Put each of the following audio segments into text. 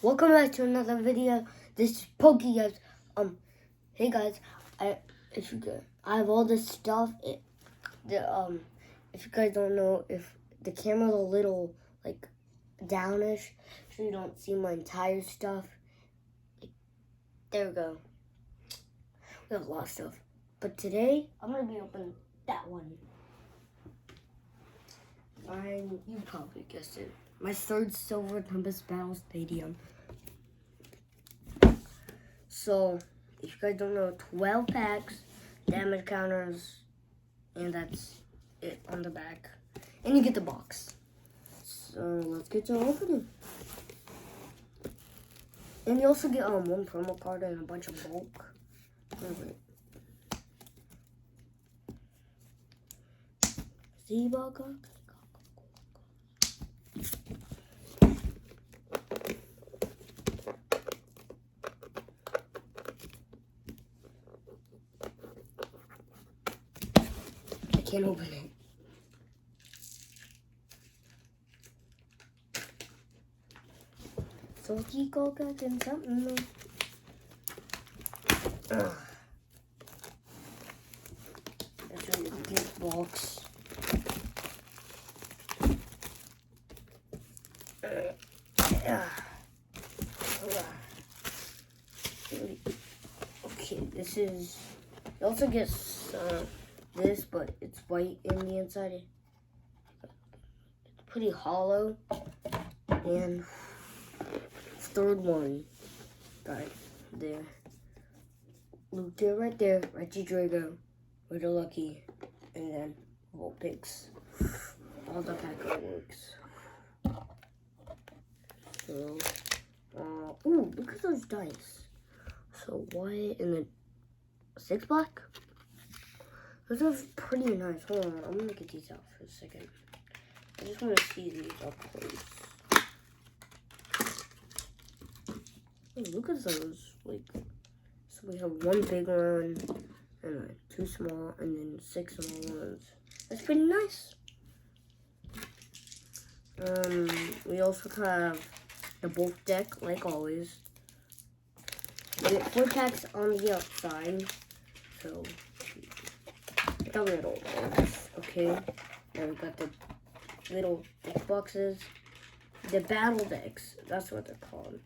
Welcome back to another video. This is Pokey guys. Hey guys, I have all this stuff. If you guys don't know, if the camera's a little like downish, so you don't see my entire stuff. There we go. We have a lot of stuff, but today I'm gonna be opening that one. You probably guessed it. My third Silvef Tempest Build Stadium. So, if you guys don't know, 12 packs, damage counters, and that's it on the back. And you get the box. So, let's get to opening. And you also get one promo card and a bunch of bulk. Wait. Z-Bug. Can't open it. So he go back in something. That's really the gift box. Okay, this is. You also get this, but it's white in the inside. It's pretty hollow. And third one, right there. Luke there, right there. Reggie Drago, Ritter Lucky, and then Vulpix. All the pack artworks. So, ooh, look at those dice. So white and then 6 black. Those are pretty nice. Hold on, I'm gonna get these out for a second. I just want to see these up close. Oh, look at those. Like, so we have one big one, and like 2 small, and then 6 small ones. That's pretty nice. We also have the bulk deck, like always. We get 4 packs on the outside, so. The little ones, okay? And we got the little deck boxes. The battle decks, that's what they're called.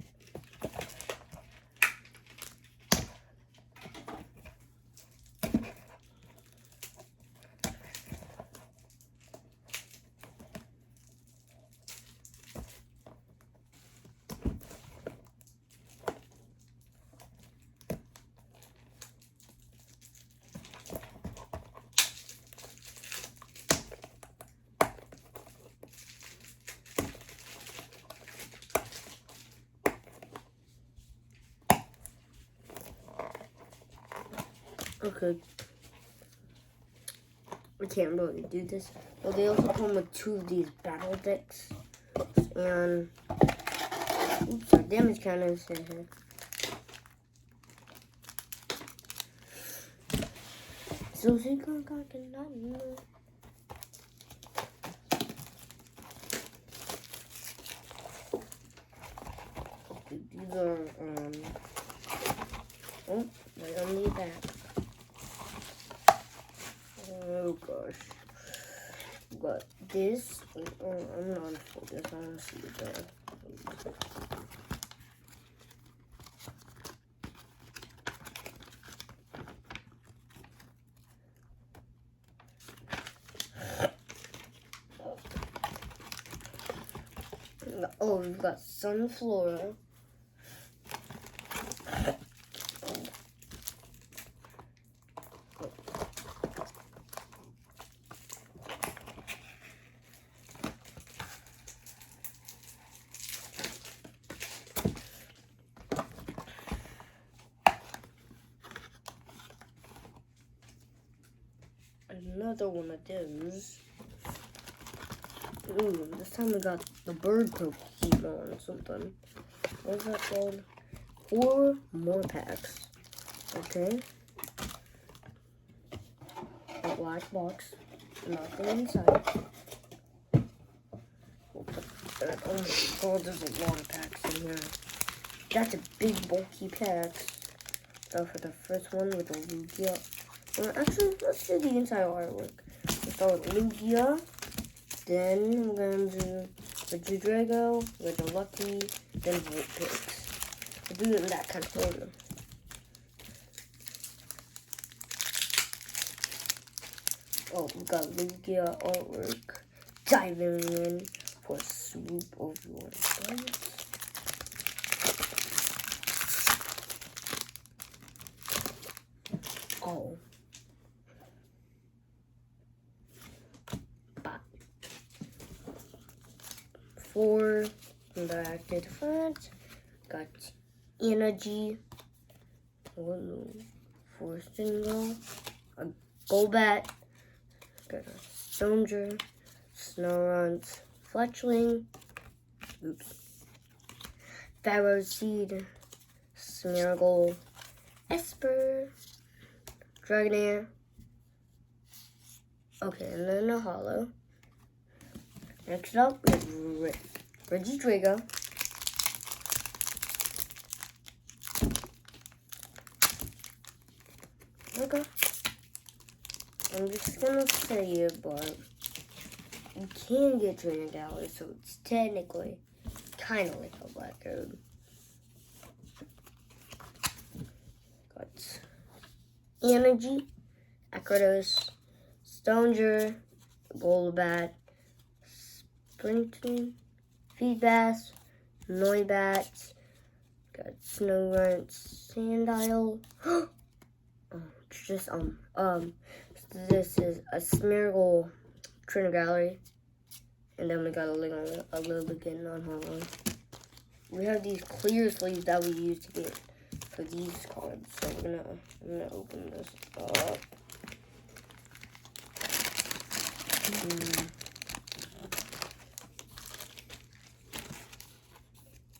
Okay. I can't really do this. But they also come with 2 of these battle decks. And oops, our damage counter is in here. So she can't know. Okay, these are oh, I don't need that. Oh gosh. But this, I'm not focused. I want to see it there. Oh, we've got Sunflora. Another one of those. Ooh, this time we got the bird Pokemon something. What's that called? 4 more packs. Okay. A black box. Nothing inside. We'll put that on. Oh, there's a lot of packs in here. That's a big bulky pack. So for the first one with the Lugia. Actually, let's do the inside artwork. Let's start with Lugia. Then we're gonna do the Drago, with the Lucky, then Vulpix. We'll do it in that kind of order. Oh, we got Lugia artwork. Diving in for a swoop of your buttons. Oh. Four back to the front. Got energy. Four single. A Golbat. Got a Stonjourner. Snorunt. Fletchling. Oops. Pharaoh Seed. Smeargle. Esper. Dragonair. Okay, and then a holo. Next up, we have Regidrago. Okay. I'm just gonna say it, but you can get Trainer Gallery, so it's technically kind of like a black code. Got Energy, Akratos, Stonjourner, Golbat, Sprinting, Feedbass, Noibat, got Snorunt, Sandile. Oh, it's just this is a Smeargle Trainer Gallery, and then we got a little again on Holo. We have these clear sleeves that we use to get for these cards, so I'm gonna open this up.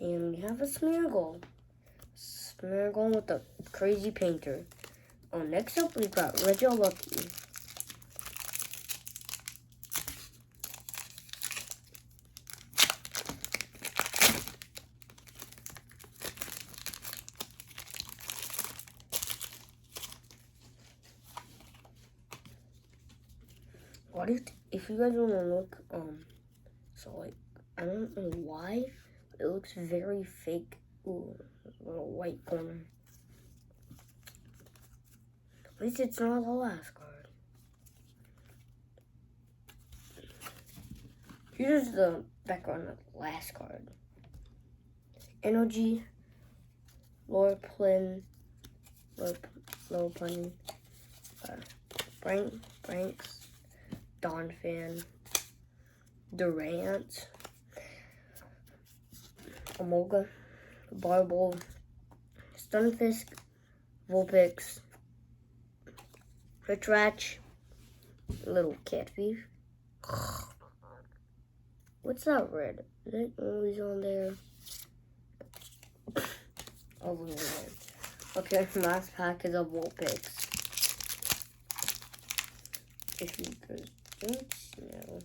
And we have a Smeargle. Smeargle with a crazy painter. Oh, next up we've got Regilucky. What if you guys want to look, so like, I don't know why, but it looks very fake. Ooh, little white corner. At least it's not the last card. Here's the background of the last card. Energy, Lorplin, Branks, Donphan, Durant, Emolga, Barble, Stunfisk, Vulpix, Ritrach, Little Cat Thief. What's that red? Is it always on there? Oh, okay, last pack is a Vulpix. If you guys don't know.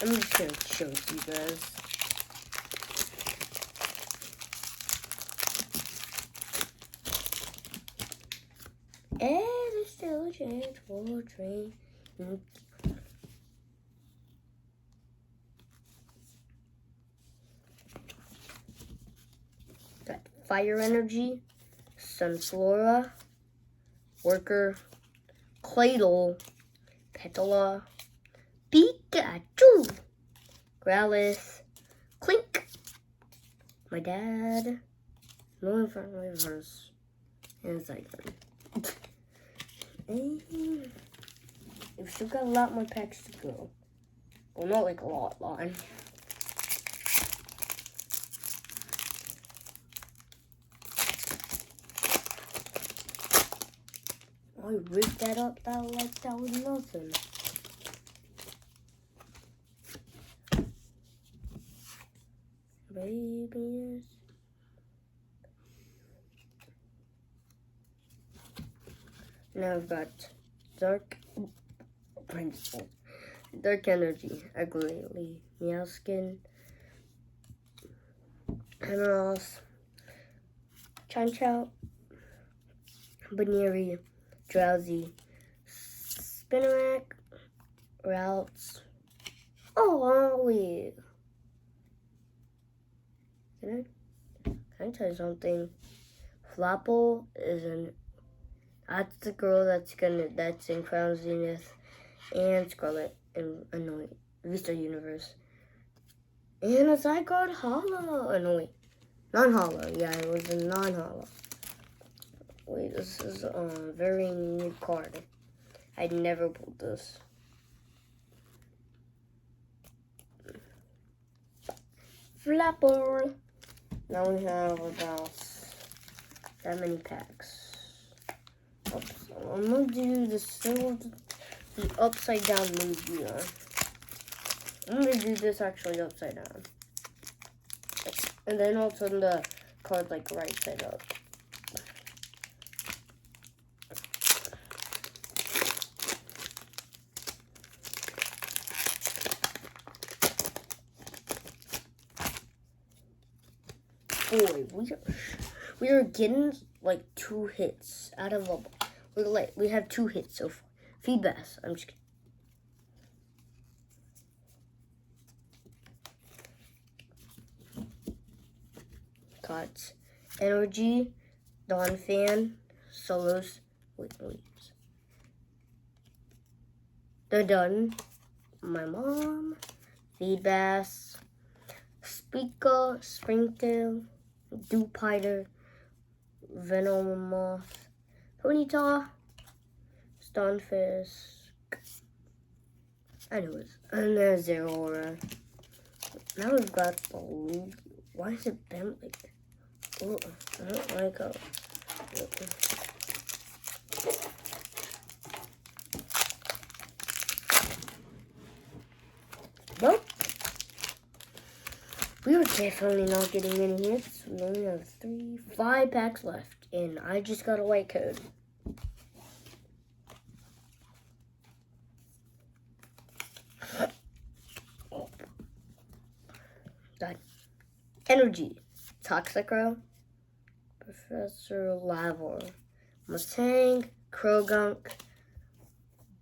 I'm just gonna show it to you guys. And it's still a chance for a train. Got Fire Energy, Sunflora, Worker, Claydol, Petala, Pikachu, Growlithe, Clink, my dad, no Infernos, and Zygon. And we've still got a lot more packs to go. Well, not like a lot. I ripped that up like that was nothing. Babies. Now I've got Dark Principal, Dark Energy, Ugly, Meowskin, Emeralds, Chanchow, Baneri, Drowsy, Spinarak, Routes. Oh, wait. Can I tell you something? Flapple that's the girl that's in Crown Zenith and Scarlet and Annoy Vista Universe. And a Zygarde Hollow. Oh, no, wait. Non-hollow. Yeah, it was a non-hollow. Wait, this is a very new card. I'd never pulled this. Flapple. Now we have about that many packs. Oops. So I'm gonna do the upside down movie. I'm gonna do this actually upside down. And then I'll turn the card like right side up. Boy, we are getting like 2 hits out of a. We have 2 hits so far. Feedbass. I'm just kidding. Cards. Energy, Dawn Fan, Solos. Wait. They're done. My mom, Feedbass, Speaker, Springtail, Dewpider, Venomoth, Ponyta, Stunfisk. Anyways, and there's Zeraora. Now we've got the. Why is it bent like that? Oh, I don't like it. Nope. We are definitely not getting any hits. We only have 5 packs left, and I just got a white code. Done. Energy, Toxicrow, Professor Lavor, Mustang, Krogunk,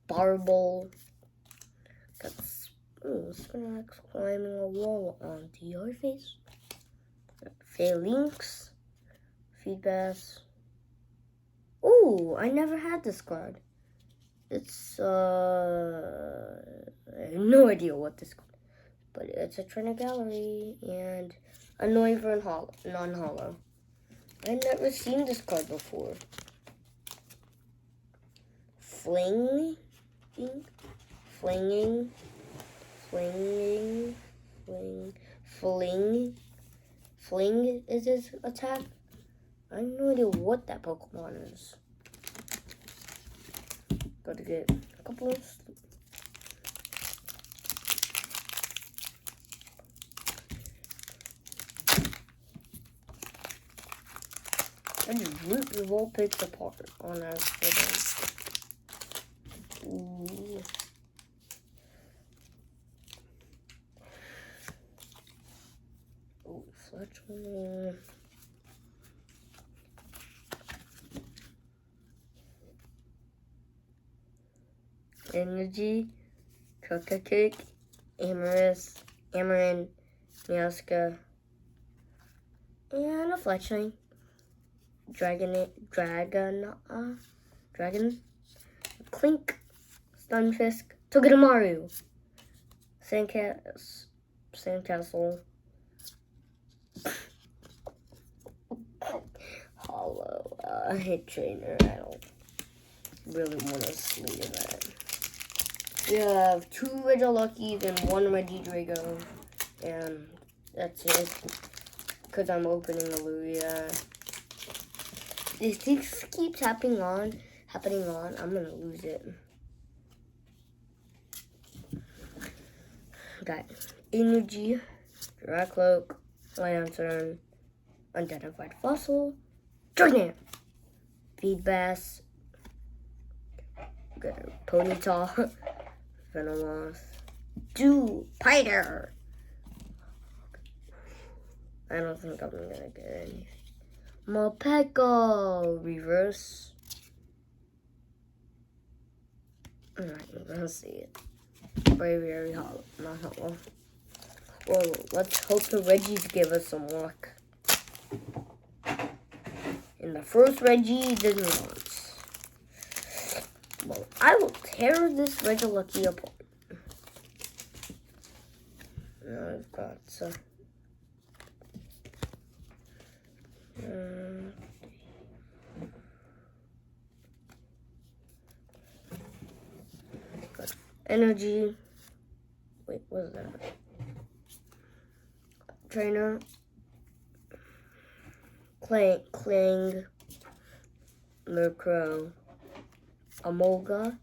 Barble, got Spinax climbing a wall onto your face, Phalanx, Feedbass. Ooh, I never had this card. It's, I have no idea what this card. But it's a Trainer Gallery and a Noivern non-hollow. I've never seen this card before. Fling. Fling is his attack. I have no idea what that Pokemon is. Gotta get a couple of. I just ripped the whole picks apart on our photo. Ooh. Oh, Fletchling. Energy, Cake, Amarin, Meowsca, and a Fletchling. Dragon, Clink, Stunfisk, Togedemaru, Sandcastle, Hollow, Hit Trainer. I don't really want to sleep that. We have 2 Regiluckies and 1 Regidrago, and that's it. Because I'm opening a Lugia. If this keeps happening on, I'm gonna lose it. Got Energy, Dracloak, Lantern, Unidentified Fossil, Jordan, Feedbass, got a Ponyta, Venomoth, do Piter. I don't think I'm gonna get anything. Malpeco reverse. I'm not even gonna see it. Very hollow. Not hollow. Well, let's hope the Reggies give us some luck. And the first Reggie did not. Well, I will tear this Regilucky apart. Now I've got some. Got energy. Wait, what is that? Trainer. Kling. Murkrow. Amolga.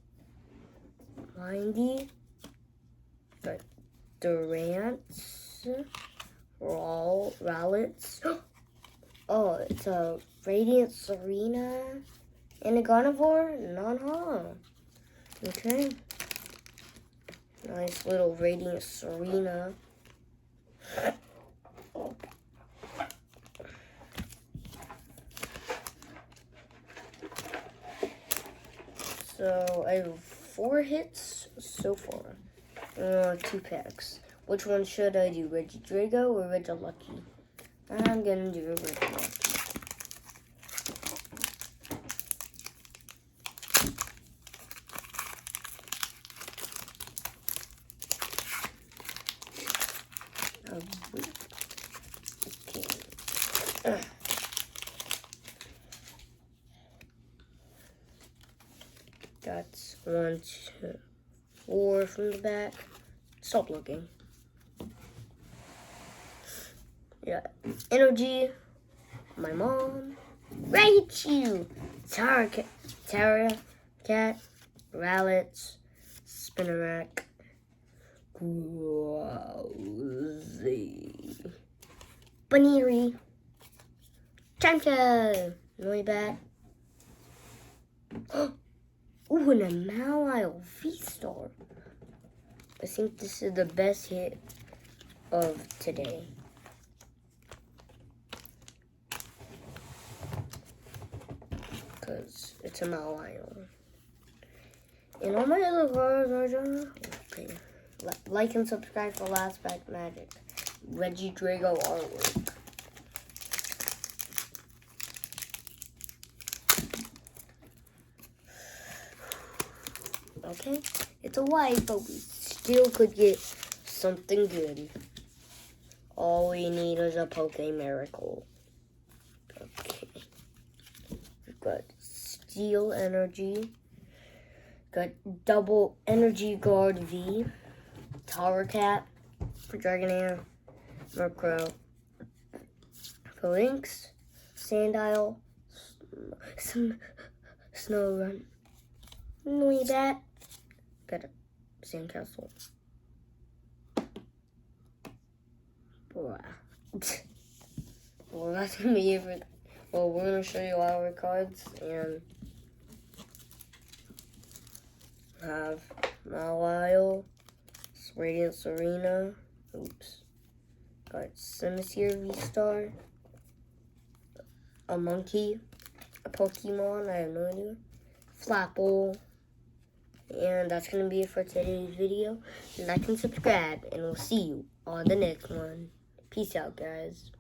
Mindy. Got Durant. Rowlets. Oh, it's a Radiant Serena and a Carnivore non-hollow. Okay. Nice little Radiant Serena. So I have 4 hits so far. 2 packs. Which one should I do? Regidrago or Regilucky? I'm gonna do a Regilucky. Okay. That's 1, 2, 4 from the back. Stop looking. Yeah, energy. My mom. Raichu. Tara Cat. Rowlets. Spinnerack. Growzy. Baneri. Chamcha. Noibat. Ooh, and a Mawile V-Star. I think this is the best hit of today. Because it's a Mawile. And all my other cards are just... Okay. Like and subscribe for Last Pack Magic. Regidrago artwork. Okay, it's a white, but we still could get something good. All we need is a Poke Miracle. Okay. We've got Steel Energy. Got Double Energy Guard V. Cat for Dragonair. Murkrow. Lynx. Sandile. Snorunt. Noibat. Got a Sandcastle. Well, that's gonna be it for. Well, we're gonna show you our cards and have Mawile, Radiant Serena. Oops. Got Simisear V-Star. A monkey. A Pokemon. I have no idea. Flapple. And that's going to be it for today's video. Like and subscribe, and we'll see you on the next one. Peace out, guys.